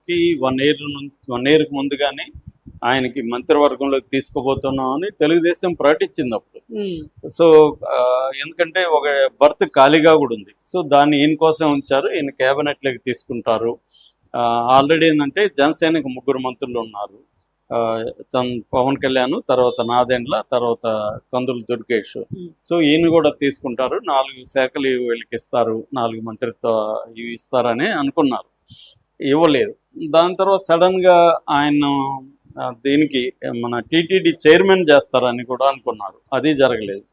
చంద్రబాబుకి 1 ఇయర్కి ముందుగానే ఆయనకి మంత్రివర్గంలోకి తీసుకుపోతున్నామని తెలుగుదేశం ప్రకటించింది అప్పుడు. సో ఎందుకంటే ఒక బర్త్ ఖాళీగా కూడా ఉంది. సో దాన్ని ఈయన కోసం ఉంచారు, ఈయన క్యాబినెట్లోకి తీసుకుంటారు. ఆల్రెడీ ఏంటంటే జనసేనకి 3 మంత్రులు ఉన్నారు. పవన్ కళ్యాణ్, తర్వాత నాదెండ్ల, తర్వాత కందుల దుర్గేష్. సో ఈయన కూడా తీసుకుంటారు, 4 శాఖలు వీళ్ళకి ఇస్తారు, 4 మంత్రిత్వ ఇవి ఇస్తారని అనుకున్నారు. ఇవ్వలేదు. దాని తర్వాత సడన్గా ఆయన దీనికి మన టీటీడీ చైర్మన్ చేస్తారని కూడా అనుకున్నారు, అది జరగలేదు.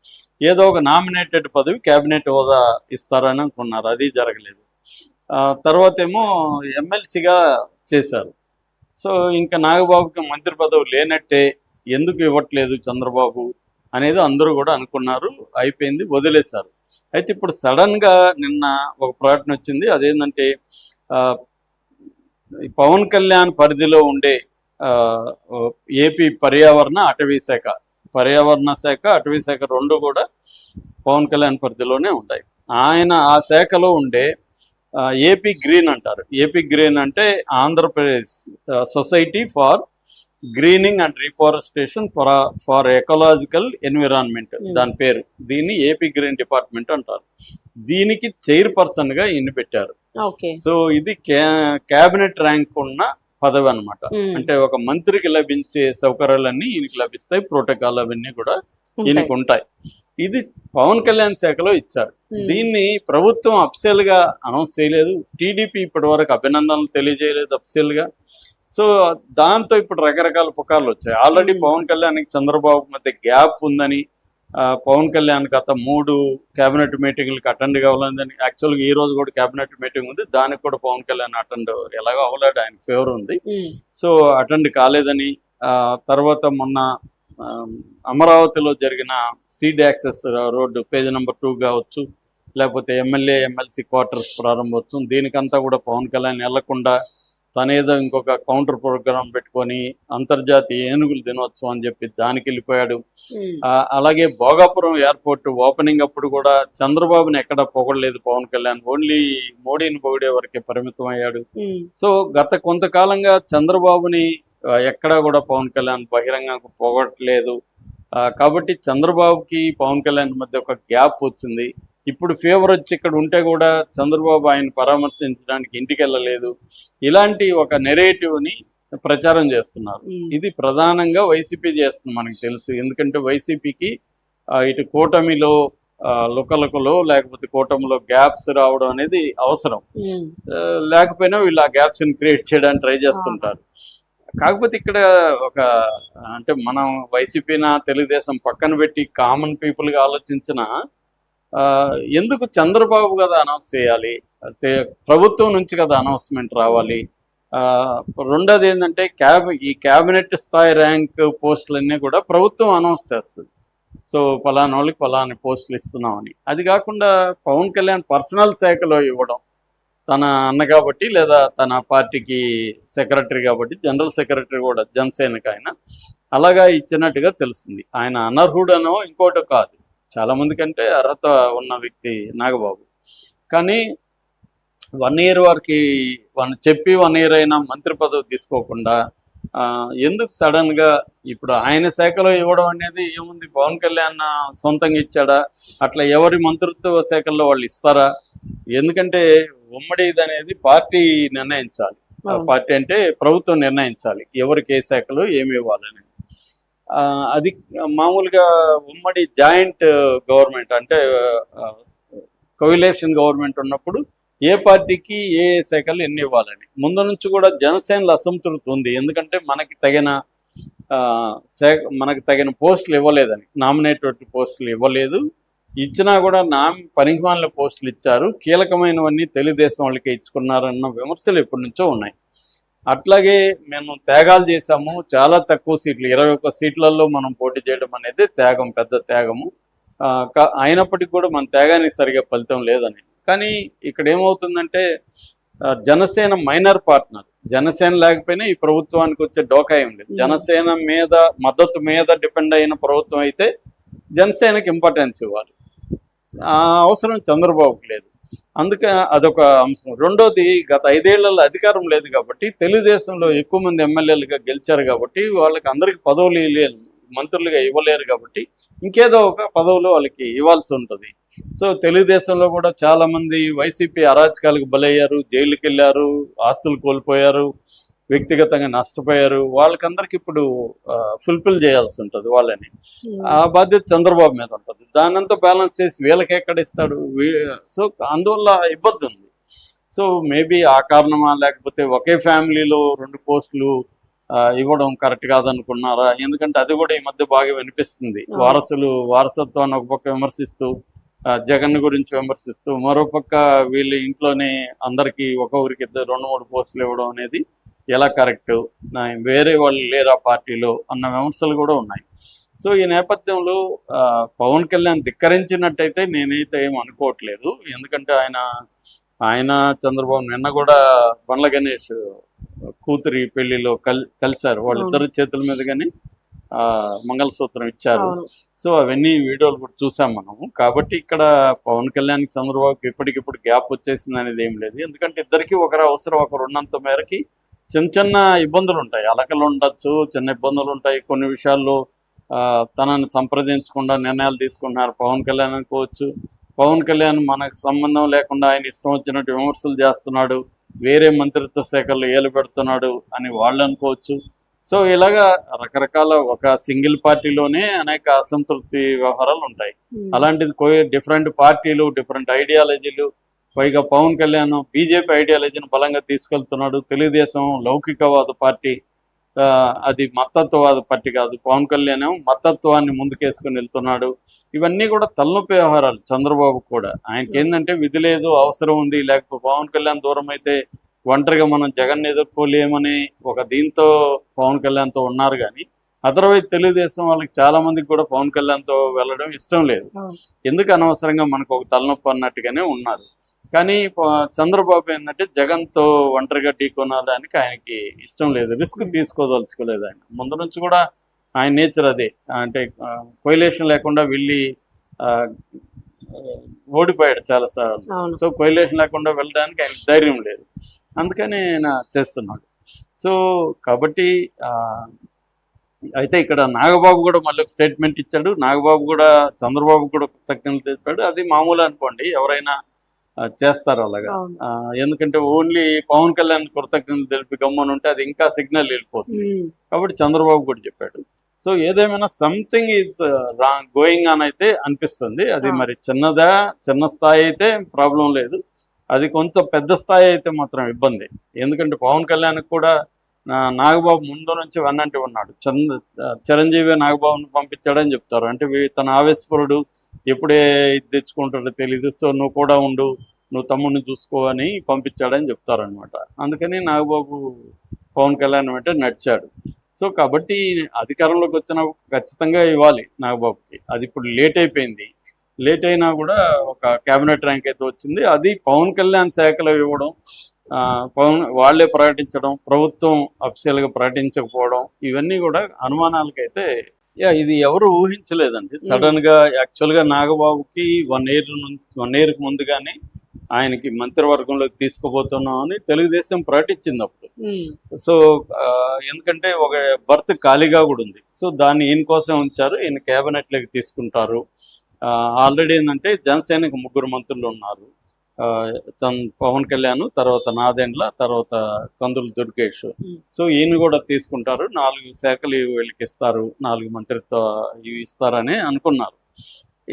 ఏదో ఒక నామినేటెడ్ పదవి క్యాబినెట్ హోదా ఇస్తారని అనుకున్నారు, అది జరగలేదు. తర్వాత ఏమో ఎమ్మెల్సీగా చేశారు. సో ఇంకా నాగబాబుకి మంత్రి పదవి లేనట్టే, ఎందుకు ఇవ్వట్లేదు చంద్రబాబు అనేది అందరూ కూడా అనుకున్నారు. అయిపోయింది, వదిలేశారు. అయితే ఇప్పుడు సడన్గా నిన్న ఒక ప్రకటన వచ్చింది. అదేంటంటే పవన్ కళ్యాణ్ పరిధిలో ఉండే ఏపీ పర్యావరణ అటవీ శాఖ, అటవీ శాఖ 2 కూడా పవన్ కళ్యాణ్ పరిధిలోనే ఉంటాయి. ఆయన ఆ శాఖలో ఉండే ఏపీ గ్రీన్ అంటారు. ఏపీ గ్రీన్ అంటే Andhra Pradesh society for greening and reforestation for ecological environment, దాని పేరు. దీన్ని ఏపీ గ్రీన్ డిపార్ట్మెంట్ అంటారు. దీనికి చైర్పర్సన్గా ఈయన పెట్టారు. సో ఇది క్యాబినెట్ ర్యాంక్ ఉన్న పదవి అనమాట. అంటే ఒక మంత్రికి లభించే సౌకర్యాలన్నీ ఈయనకి లభిస్తాయి, ప్రోటోకాల్ అవన్నీ కూడా ఈయనకు ఉంటాయి. ఇది పవన్ కళ్యాణ్ శాఖలో ఇచ్చారు. దీన్ని ప్రభుత్వం అఫీషియల్ గా అనౌన్స్ చేయలేదు. టీడీపీ ఇప్పటి వరకు అభినందనలు తెలియజేయలేదు అఫీషియల్ గా. సో దాంతో ఇప్పుడు రకరకాల పుకార్లు వచ్చాయి. ఆల్రెడీ పవన్ కళ్యాణ్కి చంద్రబాబు మధ్య గ్యాప్ ఉందని, పవన్ కళ్యాణ్ గత 3 క్యాబినెట్ మీటింగ్లకు అటెండ్ కావాలని, యాక్చువల్గా ఈ రోజు కూడా క్యాబినెట్ మీటింగ్ ఉంది, దానికి కూడా పవన్ కళ్యాణ్ అటెండ్ ఎలాగో అవ్వలేడు, ఆయన ఫేవర్ ఉంది. సో అటెండ్ కాలేదని, తర్వాత మొన్న అమరావతిలో జరిగిన seed access road page number 2 కావచ్చు, లేకపోతే ఎమ్మెల్సీ క్వార్టర్స్ ప్రారంభోత్సవం, దీనికంతా కూడా పవన్ కళ్యాణ్ వెళ్లకుండా తనేదో ఇంకొక కౌంటర్ ప్రోగ్రాం పెట్టుకొని అంతర్జాతీయ ఏనుగుల దినోత్సవం అని చెప్పి దానికి వెళ్ళిపోయాడు. అలాగే భోగాపురం ఎయిర్పోర్ట్ ఓపెనింగ్ అప్పుడు కూడా చంద్రబాబుని ఎక్కడా పొగడలేదు పవన్ కళ్యాణ్, ఓన్లీ మోడీని పొగిడే వరకే పరిమితం అయ్యాడు. సో గత కొంతకాలంగా చంద్రబాబుని ఎక్కడా కూడా పవన్ కళ్యాణ్ బహిరంగ పొగట్లేదు. కాబట్టి చంద్రబాబుకి పవన్ కళ్యాణ్ మధ్య ఒక గ్యాప్ వచ్చింది. ఇప్పుడు ఫేవర్ వచ్చి ఇక్కడ ఉంటే కూడా చంద్రబాబు ఆయన పరామర్శించడానికి ఇంటికి వెళ్ళలేదు. ఇలాంటి ఒక నెరేటివ్ని ప్రచారం చేస్తున్నారు. ఇది ప్రధానంగా వైసీపీ చేస్తుంది, మనకు తెలుసు. ఎందుకంటే వైసీపీకి ఇటు కూటమిలో లుకలుకలో లేకపోతే కూటమిలో గ్యాప్స్ రావడం అనేది అవసరం. లేకపోయినా వీళ్ళు ఆ గ్యాప్స్ని క్రియేట్ చేయడానికి ట్రై చేస్తుంటారు. కాకపోతే ఇక్కడ ఒక అంటే మనం వైసీపీనా తెలుగుదేశం పక్కన పెట్టి కామన్ పీపుల్గా ఆలోచించిన ఎందుకు చంద్రబాబు కదా అనౌన్స్ చేయాలి, ప్రభుత్వం నుంచి కదా అనౌన్స్మెంట్ రావాలి. రెండోది ఏంటంటే ఈ క్యాబినెట్ స్థాయి ర్యాంక్ పోస్టులన్నీ కూడా ప్రభుత్వం అనౌన్స్ చేస్తుంది. సో ఫలానా వాళ్ళకి ఫలాని పోస్టులు ఇస్తున్నామని. అది కాకుండా పవన్ కళ్యాణ్ పర్సనల్ శాఖలో ఇవ్వడం, తన అన్న కాబట్టి లేదా తన పార్టీకి సెక్రటరీ కాబట్టి, జనరల్ సెక్రటరీ కూడా జనసేనకి ఆయన అలాగా ఇచ్చినట్టుగా తెలుస్తుంది. ఆయన అనర్హుడనో ఇంకోటో కాదు, చాలా మంది కంటే అర్హత ఉన్న వ్యక్తి నాగబాబు. కానీ 1 ఇయర్ వరకు చెప్పి 1 ఇయర్ అయినా మంత్రి పదవి తీసుకోకుండా ఎందుకు సడన్గా ఇప్పుడు ఆయన శాఖలో ఇవ్వడం అనేది ఏముంది? పవన్ కళ్యాణ్ సొంతంగా ఇచ్చాడా? అట్లా ఎవరి మంత్రిత్వ శాఖల్లో వాళ్ళు ఇస్తారా? ఎందుకంటే ఉమ్మడి ఇది అనేది పార్టీ నిర్ణయించాలి. పార్టీ అంటే ప్రభుత్వం నిర్ణయించాలి ఎవరికి ఏ శాఖలో ఏమి ఇవ్వాలని. అది మామూలుగా ఉమ్మడి జాయింట్ గవర్నమెంట్ అంటే కోవిలేషన్ గవర్నమెంట్ ఉన్నప్పుడు ఏ పార్టీకి ఏ శాఖలు ఎన్ని ఇవ్వాలని ముందు నుంచి కూడా జనసేనలో అసంతృప్తి ఉంది. ఎందుకంటే మనకి తగిన పోస్టులు ఇవ్వలేదని, నామినేటెడ్ పోస్టులు ఇవ్వలేదు. ఇచ్చినా కూడా పనికిమాలిన పోస్టులు ఇచ్చారు, కీలకమైనవన్నీ తెలుగుదేశం వాళ్ళకి ఇచ్చుకున్నారన్న విమర్శలు ఎప్పటి నుంచో ఉన్నాయి. అట్లాగే మేము త్యాగాలు చేశాము, చాలా తక్కువ సీట్లు, 21 సీట్లలో మనం పోటీ చేయడం అనేది త్యాగం, పెద్ద త్యాగము. అయినప్పటికీ కూడా మన త్యాగానికి సరిగా ఫలితం లేదని. కానీ ఇక్కడ ఏమవుతుందంటే జనసేన మైనర్ పార్ట్నర్, జనసేన లేకపోయినా ఈ ప్రభుత్వానికి వచ్చే డోకాయం లేదు. జనసేన మీద మద్దతు మీద డిపెండ్ అయిన ప్రభుత్వం అయితే జనసేనకి ఇంపార్టెన్స్ ఇవ్వాలి, ఆ అవసరం చంద్రబాబుకి లేదు. అందుకే అదొక అంశం. రెండోది, గత 5 ఏళ్లలో అధికారం లేదు కాబట్టి, తెలుగుదేశంలో ఎక్కువ మంది ఎమ్మెల్యేలుగా గెలిచారు కాబట్టి వాళ్ళకి అందరికి పదవులు మంత్రులుగా ఇవ్వలేరు కాబట్టి ఇంకేదో ఒక పదవులు వాళ్ళకి ఇవ్వాల్సి ఉంటుంది. సో తెలుగుదేశంలో కూడా చాలా మంది వైసీపీ అరాచకాలకు బలయ్యారు, జైలుకి వెళ్ళారు, ఆస్తులు కోల్పోయారు, వ్యక్తిగతంగా నష్టపోయారు. వాళ్ళకందరికి ఇప్పుడు ఫుల్ఫిల్ చేయాల్సి ఉంటుంది వాళ్ళని. ఆ బాధ్యత చంద్రబాబు మీద ఉంటుంది. దానంతా బ్యాలెన్స్ చేసి వీళ్ళకి ఎక్కడ ఇస్తాడు? సో అందువల్ల ఇబ్బంది ఉంది. సో మేబీ ఆ కారణమా, లేకపోతే ఒకే ఫ్యామిలీలో 2 పోస్టులు ఇవ్వడం కరెక్ట్ కాదనుకున్నారా? ఎందుకంటే అది కూడా ఈ మధ్య బాగా వినిపిస్తుంది. వారసత్వాన్ని ఒక పక్క విమర్శిస్తూ, జగన్ గురించి విమర్శిస్తూ, మరోపక్క వీళ్ళ ఇంట్లోనే అందరికీ ఒక ఊరికి 2-3 పోస్టులు ఇవ్వడం అనేది ఎలా కరెక్ట్, వేరే వాళ్ళు లేరా పార్టీలో అన్న విమర్శలు కూడా ఉన్నాయి. సో ఈ నేపథ్యంలో పవన్ కళ్యాణ్ ధిక్కరించినట్టయితే నేనైతే ఏం అనుకోవట్లేదు. ఎందుకంటే ఆయన చంద్రబాబు నిన్న కూడా బండ్ల గణేష్ కూతురి పెళ్లిలో కలిశారు. వాళ్ళిద్దరు చేతుల మీద కానీ మంగళసూత్రం ఇచ్చారు. సో అవన్నీ వీడియోలు కూడా చూసాం మనము. కాబట్టి ఇక్కడ పవన్ కళ్యాణ్ చంద్రబాబుకి ఇప్పటికిప్పుడు గ్యాప్ వచ్చేసింది అనేది ఏం లేదు. ఎందుకంటే ఇద్దరికి ఒకరు అవసరం, ఒకరు ఉన్నంత మేరకి చిన్న ఇబ్బందులు ఉంటాయి. అలకలు ఉండొచ్చు, చిన్న ఇబ్బందులు ఉంటాయి. కొన్ని విషయాల్లో తనని సంప్రదించకుండా నిర్ణయాలు తీసుకుంటున్నారు పవన్ కళ్యాణ్ అనుకోవచ్చు. పవన్ కళ్యాణ్ మనకు సంబంధం లేకుండా ఆయన ఇష్టం వచ్చినట్టు విమర్శలు చేస్తున్నాడు, వేరే మంత్రిత్వ శాఖల్లో ఏలు పెడుతున్నాడు అని వాళ్ళు అనుకోవచ్చు. సో ఇలాగా రకరకాల ఒక సింగిల్ పార్టీలోనే అనేక అసంతృప్తి వ్యవహారాలు ఉంటాయి. అలాంటిది డిఫరెంట్ పార్టీలు, డిఫరెంట్ ఐడియాలజీలు, పైగా పవన్ కళ్యాణ్ బీజేపీ ఐడియాలజీని బలంగా తీసుకెళ్తున్నాడు. తెలుగుదేశం లౌకికవాద పార్టీ, అది మతత్వవాద పార్టీ కాదు. పవన్ కళ్యాణ్ మతత్వాన్ని ముందుకేసుకుని వెళ్తున్నాడు. ఇవన్నీ కూడా తలనొప్పి వ్యవహారాలు చంద్రబాబు కూడా. ఆయనకి ఏంటంటే విధి లేదు, అవసరం ఉంది, లేకపోతే పవన్ కళ్యాణ్ దూరం అయితే ఒంటరిగా మనం జగన్ ఎదుర్కోలేమని ఒక దీంతో పవన్ కళ్యాణ్తో ఉన్నారు. కానీ అదర్వైజ్ తెలుగుదేశం వాళ్ళకి చాలా మందికి కూడా పవన్ కళ్యాణ్తో వెళ్ళడం ఇష్టం లేదు. ఎందుకు అనవసరంగా మనకు ఒక తలనొప్పి అన్నట్టుగానే ఉన్నారు. కానీ చంద్రబాబు ఏంటంటే జగన్తో ఒంటరిగా ఢీకొనడానికి ఆయనకి ఇష్టం లేదు, రిస్క్ తీసుకోదలుచుకోలేదు. ఆయన ముందు నుంచి కూడా ఆయన నేచర్ అదే. అంటే కొయిలేషన్ లేకుండా వెళ్ళి ఓడిపోయాడు చాలాసార్లు. సో కొయిలేషన్ లేకుండా వెళ్ళడానికి ఆయనకి ధైర్యం లేదు, అందుకని ఆయన చేస్తున్నాడు. సో కాబట్టి అయితే ఇక్కడ నాగబాబు కూడా మళ్ళీ ఒక స్టేట్మెంట్ ఇచ్చాడు. నాగబాబు కూడా చంద్రబాబు కూడా కృతజ్ఞతలు తెలిపాడు. అది మామూలు అనుకోండి, ఎవరైనా చేస్తారు అలాగా. ఎందుకంటే ఓన్లీ పవన్ కళ్యాణ్ కృతజ్ఞతలు తెలిపి గమ్మని ఉంటే అది ఇంకా సిగ్నల్ వెళ్ళిపోతుంది. కాబట్టి చంద్రబాబు కూడా చెప్పాడు. సో ఏదేమైనా సంథింగ్ ఈజ్ గోయింగ్ ఆన్ అయితే అనిపిస్తుంది. అది మరి చిన్న స్థాయి అయితే ప్రాబ్లం లేదు, అది కొంచెం పెద్ద స్థాయి అయితే మాత్రం ఇబ్బంది. ఎందుకంటే పవన్ కళ్యాణ్ కూడా నాగబాబు ముందు నుంచి వన్నంటే ఉన్నాడు. చిరంజీవి నాగబాబుని పంపించాడని చెప్తారు. అంటే తన ఆవేశపరుడు, ఎప్పుడే ఇది తెచ్చుకుంటాడో తెలీదు, సో నువ్వు కూడా ఉండు, నువ్వు తమ్ముడిని చూసుకో అని పంపించాడని చెప్తారనమాట. అందుకని నాగబాబు పవన్ కళ్యాణ్ అంటే నడిచాడు. సో కాబట్టి అధికారంలోకి వచ్చిన ఖచ్చితంగా ఇవ్వాలి నాగబాబుకి. అది ఇప్పుడు లేట్ అయిపోయింది. లేట్ అయినా కూడా ఒక క్యాబినెట్ ర్యాంక్ అయితే వచ్చింది. అది పవన్ కళ్యాణ్ శాఖలో ఇవ్వడం, వాళ్లే ప్రకటించడం, ప్రభుత్వం అఫీషియల్గా ప్రకటించకపోవడం, ఇవన్నీ కూడా అనుమానాలకైతే ఇది ఎవరు ఊహించలేదండి. సడన్ గా యాక్చువల్గా నాగబాబుకి 1 year ముందుగానే ఆయనకి మంత్రివర్గంలోకి తీసుకుపోతున్నాం అని తెలుగుదేశం ప్రకటించింది అప్పుడు. సో ఎందుకంటే ఒక బర్త్ ఖాళీగా కూడా ఉంది. సో దాన్ని ఈయన కోసం ఉంచారు, ఈయన క్యాబినెట్లోకి తీసుకుంటారు. ఆల్రెడీ ఏంటంటే జనసేనకు 3 మంత్రులు ఉన్నారు. పవన్ కళ్యాణ్, తర్వాత నాదెండ్ల, తర్వాత కందుల దుర్గేష్. సో ఈయన కూడా తీసుకుంటారు, 4 శాఖలు వీళ్ళకి ఇస్తారు, 4 మంత్రిత్వ ఇవి ఇస్తారని అనుకున్నారు.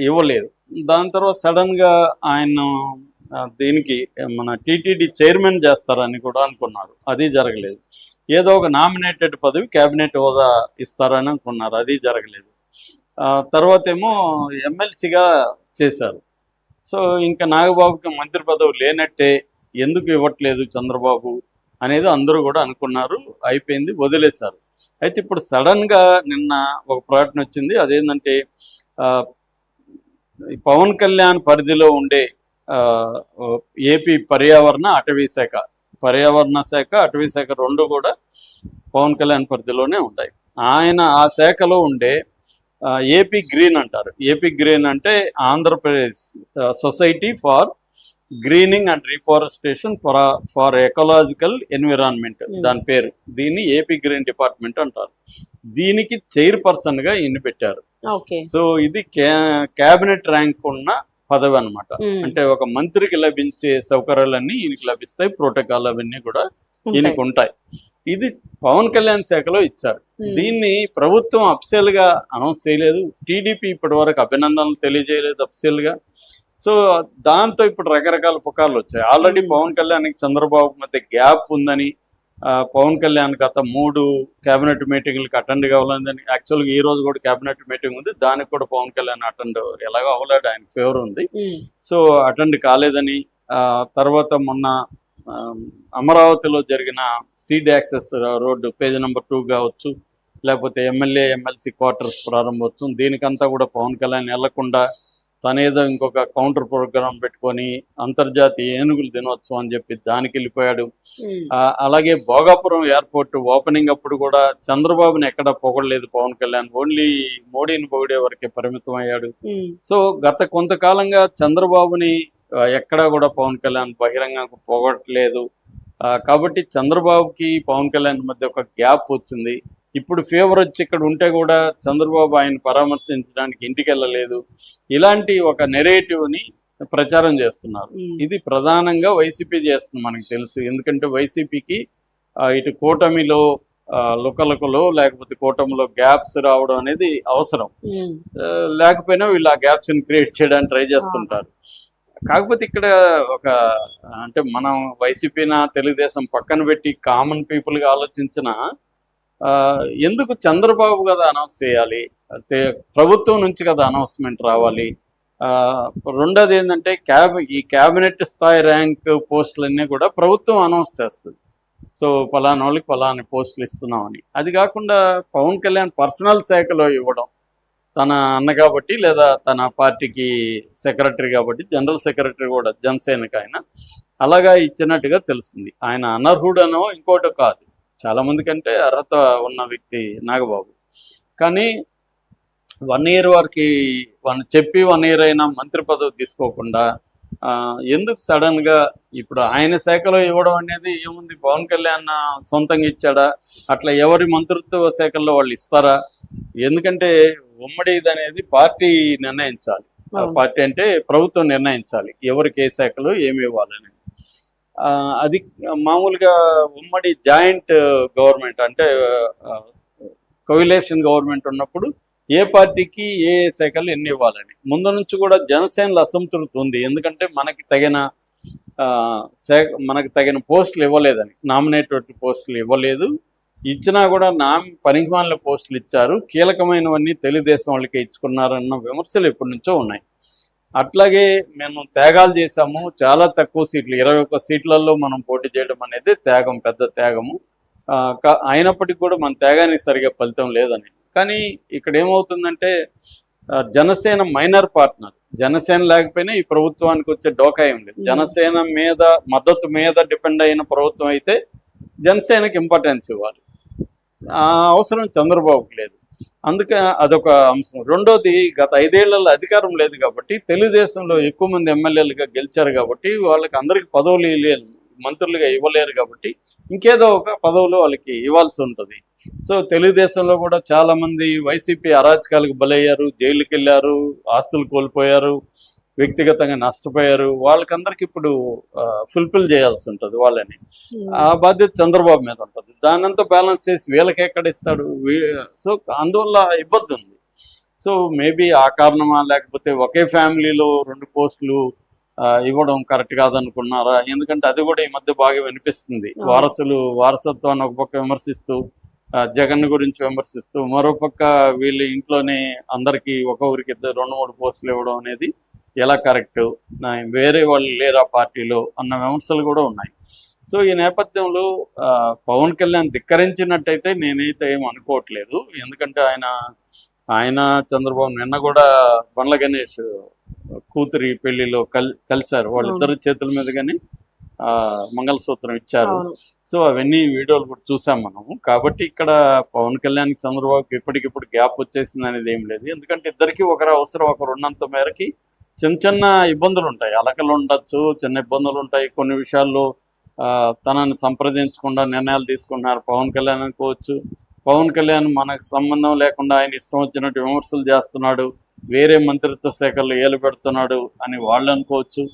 ఇవ్వలేదు. దాని తర్వాత సడన్ గా ఆయన దీనికి మన టీటీడీ చైర్మన్ చేస్తారని కూడా అనుకున్నారు, అది జరగలేదు. ఏదో ఒక నామినేటెడ్ పదవి క్యాబినెట్ హోదా ఇస్తారని అనుకున్నారు, అది జరగలేదు. తర్వాత ఏమో ఎమ్మెల్సీగా చేశారు. సో ఇంకా నాగబాబుకి మంత్రి పదవి లేనట్టే, ఎందుకు ఇవ్వట్లేదు చంద్రబాబు అనేది అందరూ కూడా అనుకున్నారు. అయిపోయింది, వదిలేశారు. అయితే ఇప్పుడు సడన్గా నిన్న ఒక ప్రకటన వచ్చింది. అదేంటంటే పవన్ కళ్యాణ్ పరిధిలో ఉండే ఏపీ పర్యావరణ శాఖ, అటవీ శాఖ 2 కూడా పవన్ కళ్యాణ్ పరిధిలోనే ఉంటాయి. ఆయన ఆ శాఖలో ఉండే ఏపీ గ్రీన్ అంటారు. ఏపీ గ్రీన్ అంటే Andhra Pradesh society for greening and reforestation for ecological environment దాని పేరు. దీన్ని ఏపీ గ్రీన్ డిపార్ట్మెంట్ అంటారు. దీనికి చైర్పర్సన్ గా ఈయన పెట్టారు. సో ఇది క్యాబినెట్ ర్యాంక్ ఉన్న పదవి అనమాట. అంటే ఒక మంత్రికి లభించే సౌకర్యాలన్నీ ఈయనకి లభిస్తాయి, ప్రోటోకాల్ అవన్నీ కూడా ఈయనకు ఉంటాయి. ఇది పవన్ కళ్యాణ్ శాఖలో ఇచ్చారు. దీన్ని ప్రభుత్వం అఫిషియల్ గా అనౌన్స్ చేయలేదు. టీడీపీ ఇప్పటి వరకు అభినందనలు తెలియజేయలేదు అఫిషియల్ గా. సో దాంతో ఇప్పుడు రకరకాల పుకార్లు వచ్చాయి. ఆల్రెడీ పవన్ కళ్యాణ్కి చంద్రబాబు మధ్య గ్యాప్ ఉందని, పవన్ కళ్యాణ్ గత 3 కేబినెట్ మీటింగ్లకు అటెండ్ కావాలని, యాక్చువల్గా ఈ రోజు కూడా కేబినెట్ మీటింగ్ ఉంది, దానికి కూడా పవన్ కళ్యాణ్ అటెండ్ ఎలాగో అవ్వలేడు, ఆయన ఫేవర్ ఉంది, సో అటెండ్ కాలేదని. తర్వాత మొన్న అమరావతిలో జరిగిన seed access road page number 2 కావచ్చు, లేకపోతే ఎమ్మెల్యే ఎమ్మెల్సీ క్వార్టర్స్ ప్రారంభోత్సవం, దీనికంతా కూడా పవన్ కళ్యాణ్ వెళ్లకుండా తనేదో ఇంకొక కౌంటర్ ప్రోగ్రామ్ పెట్టుకొని అంతర్జాతీయ ఏనుగుల దినోత్సవం అని చెప్పి దానికి వెళ్ళిపోయాడు. అలాగే భోగాపురం ఎయిర్పోర్ట్ ఓపెనింగ్ అప్పుడు కూడా చంద్రబాబుని ఎక్కడ పొగడలేదు పవన్ కళ్యాణ్, ఓన్లీ మోడీని పొగిడే వరకే పరిమితం అయ్యాడు. సో గత కొంతకాలంగా చంద్రబాబుని ఎక్కడా కూడా పవన్ కళ్యాణ్ బహిరంగ పొగడట్లేదు. కాబట్టి చంద్రబాబుకి పవన్ కళ్యాణ్ మధ్య ఒక గ్యాప్ వచ్చింది. ఇప్పుడు ఫీవర్ వచ్చి ఇక్కడ ఉంటే కూడా చంద్రబాబు ఆయన పరామర్శించడానికి ఇంటికి వెళ్ళలేదు. ఇలాంటి ఒక నెరేటివ్ని ప్రచారం చేస్తున్నారు. ఇది ప్రధానంగా వైసీపీ చేస్తుంది మనకు తెలుసు. ఎందుకంటే వైసీపీకి ఇటు కూటమిలో లుకలుకలో లేకపోతే కూటమిలో గ్యాప్స్ రావడం అనేది అవసరం. లేకపోయినా వీళ్ళు ఆ గ్యాప్స్ని క్రియేట్ చేయడానికి ట్రై చేస్తుంటారు. కాకపోతే ఇక్కడ ఒక అంటే మనం వైసీపీనా తెలుగుదేశం పక్కన పెట్టి కామన్ పీపుల్గా ఆలోచించిన ఎందుకు చంద్రబాబు కదా అనౌన్స్ చేయాలి, అంటే ప్రభుత్వం నుంచి కదా అనౌన్స్మెంట్ రావాలి. రెండోది ఏంటంటే ఈ క్యాబినెట్ స్థాయి ర్యాంక్ పోస్టులన్నీ కూడా ప్రభుత్వం అనౌన్స్ చేస్తుంది. సో ఫలానా వాళ్ళకి ఫలాని పోస్టులు ఇస్తున్నామని. అది కాకుండా పవన్ కళ్యాణ్ పర్సనల్ శాఖలో ఇవ్వడం, తన అన్న కాబట్టి లేదా తన పార్టీకి సెక్రటరీ కాబట్టి, జనరల్ సెక్రటరీ కూడా జనసేనకి ఆయన అలాగా ఇచ్చినట్టుగా తెలుస్తుంది. ఆయన అనర్హుడనో ఇంకోటో కాదు, చాలా మంది కంటే అర్హత ఉన్న వ్యక్తి నాగబాబు. కానీ 1 year వరకు చెప్పి 1 year అయినా మంత్రి పదవి తీసుకోకుండా ఎందుకు సడన్గా ఇప్పుడు ఆయన శాఖలో ఇవ్వడం అనేది ఏముంది, పవన్ కళ్యాణ్ సొంతంగా ఇచ్చాడా, అట్లా ఎవరి మంత్రిత్వ శాఖల్లో వాళ్ళు ఇస్తారా? ఎందుకంటే ఉమ్మడి ఇది అనేది పార్టీ నిర్ణయించాలి. పార్టీ అంటే ప్రభుత్వం నిర్ణయించాలి ఎవరికి ఏ శాఖలో ఏమి ఇవ్వాలని. అది మామూలుగా ఉమ్మడి జాయింట్ గవర్నమెంట్ అంటే కోవిలేషన్ గవర్నమెంట్ ఉన్నప్పుడు ఏ పార్టీకి ఏ శాఖలు ఎన్ని ఇవ్వాలని ముందు నుంచి కూడా జనసేనలో అసంతృప్తి ఉంది. ఎందుకంటే మనకి తగిన పోస్టులు ఇవ్వలేదని, నామినేటెడ్ పోస్టులు ఇవ్వలేదు, ఇచ్చినా కూడా పనికిమాలిన పోస్టులు ఇచ్చారు, కీలకమైనవన్నీ తెలుగుదేశం వాళ్ళకి ఇచ్చుకున్నారన్న విమర్శలు ఎప్పటి నుంచో ఉన్నాయి. అట్లాగే మేము త్యాగాలు చేశాము, చాలా తక్కువ సీట్లు 21 సీట్లలో మనం పోటీ చేయడం అనేది త్యాగం, పెద్ద త్యాగము. అయినప్పటికీ కూడా మన త్యాగానికి సరిగా ఫలితం లేదని. కానీ ఇక్కడ ఏమవుతుందంటే జనసేన మైనర్ పార్ట్నర్, జనసేన లేకపోయినా ఈ ప్రభుత్వానికి వచ్చే డోకా ఏం లేదు. జనసేన మీద మద్దతు మీద డిపెండ్ అయిన ప్రభుత్వం అయితే జనసేనకి ఇంపార్టెన్స్ ఇవ్వాలి, ఆ అవసరం చంద్రబాబుకి లేదు. అందుకే అదొక అంశం. రెండోది, గత 5 ఏళ్లలో అధికారం లేదు కాబట్టి తెలుగుదేశంలో ఎక్కువ మంది ఎమ్మెల్యేలుగా గెలిచారు కాబట్టి వాళ్ళకి అందరికి పదవులు మంత్రులుగా ఇవ్వలేరు కాబట్టి ఇంకేదో ఒక పదవులు వాళ్ళకి ఇవ్వాల్సి ఉంటుంది. సో తెలుగుదేశంలో కూడా చాలా మంది వైసీపీ అరాచకాలకు బలయ్యారు, జైలుకి వెళ్ళారు, ఆస్తులు కోల్పోయారు, వ్యక్తిగతంగా నష్టపోయారు. వాళ్ళకందరికి ఇప్పుడు ఫుల్ఫిల్ చేయాల్సి ఉంటుంది వాళ్ళని. ఆ బాధ్యత చంద్రబాబు మీద ఉంటుంది. దానంతా బ్యాలెన్స్ చేసి వీళ్ళకి ఎక్కడ ఇస్తాడు? సో అందువల్ల ఇబ్బంది ఉంది. సో మేబీ ఆ కారణమా, లేకపోతే ఒకే ఫ్యామిలీలో 2 పోస్టులు ఇవ్వడం కరెక్ట్ కాదనుకున్నారా? ఎందుకంటే అది కూడా ఈ మధ్య బాగా వినిపిస్తుంది. వారసత్వాన్ని ఒక పక్క విమర్శిస్తూ, జగన్ గురించి విమర్శిస్తూ, మరోపక్క వీళ్ళ ఇంట్లోనే అందరికీ ఒక ఊరికి 2-3 పోస్టులు ఇవ్వడం అనేది ఎలా కరెక్ట్, వేరే వాళ్ళు లేరా పార్టీలో అన్న విమర్శలు కూడా ఉన్నాయి. సో ఈ నేపథ్యంలో పవన్ కళ్యాణ్ ధిక్కరించినట్టయితే నేనైతే ఏం అనుకోవట్లేదు. ఎందుకంటే ఆయన చంద్రబాబు నిన్న కూడా బండ్ల గణేష్ కూతురి పెళ్లిలో కలిశారు. వాళ్ళిద్దరు చేతుల మీద కానీ మంగళసూత్రం ఇచ్చారు. సో అవన్నీ వీడియోలు కూడా చూసాం మనము. కాబట్టి ఇక్కడ పవన్ కళ్యాణ్ చంద్రబాబుకి ఇప్పటికిప్పుడు గ్యాప్ వచ్చేసింది అనేది ఏం లేదు. ఎందుకంటే ఇద్దరికి ఒకరి అవసరం ఒకరు ఉన్నంత మేరకి చిన్న చిన్న ఇబ్బందులు ఉంటాయి, అలకలు ఉండొచ్చు, చిన్న ఇబ్బందులు ఉంటాయి. కొన్ని విషయాల్లో తనని సంప్రదించకుండా నిర్ణయాలు తీసుకుంటున్నారు పవన్ కళ్యాణ్ అనుకోవచ్చు. పవన్ కళ్యాణ్ మనకు సంబంధం లేకుండా ఆయన ఇష్టం వచ్చినట్టు విమర్శలు చేస్తున్నాడు, వేరే మంత్రిత్వ శాఖల్లో ఏలు పెడుతున్నాడు అని వాళ్ళు అనుకోవచ్చు.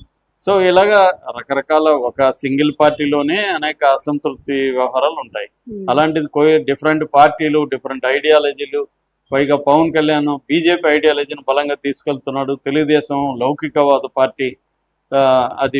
సో ఇలాగా రకరకాల ఒక సింగిల్ పార్టీలోనే అనేక అసంతృప్తి వ్యవహారాలు ఉంటాయి. అలాంటిది డిఫరెంట్ పార్టీలు, డిఫరెంట్ ఐడియాలజీలు, పైగా పవన్ కళ్యాణ్ బీజేపీ ఐడియాలజీని బలంగా తీసుకెళ్తున్నాడు. తెలుగుదేశం లౌకికవాద పార్టీ, అది